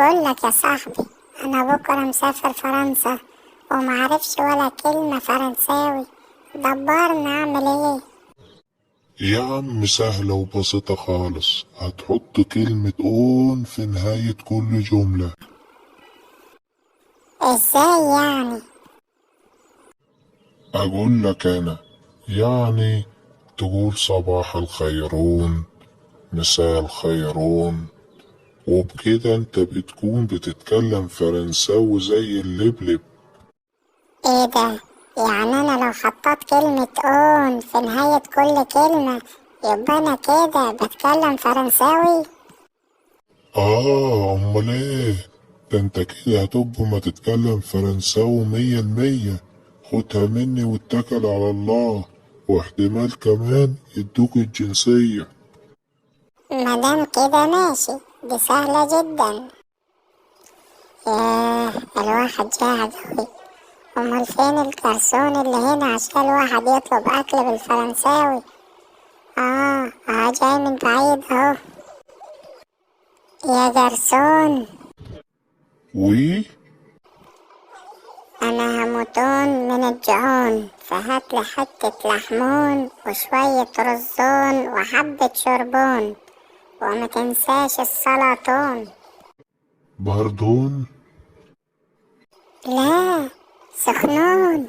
بقول لك يا صاحبي، انا بكره مسافر فرنسا ومعرفش ولا كلمة فرنساوي. دبرنا اعمل ايه؟ يا عم سهلة وبسيطة خالص. هتحط كلمة اون في نهاية كل جملة. ازاي يعني؟ اقول لك انا، يعني تقول صباح الخيرون، مساء الخيرون، وبكده انت بتكون بتتكلم فرنساوي زي اللبلب. ايه ده؟ يعني انا لو حطيت كلمة اون في نهاية كل كلمة يبقى انا كده بتكلم فرنساوي؟ امال ايه؟ ده انت كده هتبقى ما تتكلم فرنساوي 100%. خدها مني واتكل على الله، واحتمال كمان يدوك الجنسية. مادام كده ماشي، دي سهلة جدا. ياه، الواحد جاع اوي. امال فين الجرسون اللي هنا عشان الواحد يطلب اكل بالفرنساوي؟ جاي من بعيد اهو. يا جرسون، وي. انا هموتون من الجوعون، فهاتلي حتة لحمون وشوية رزون وحبة شربون، وما تنساش السلطون. باردون. لا، سخنون.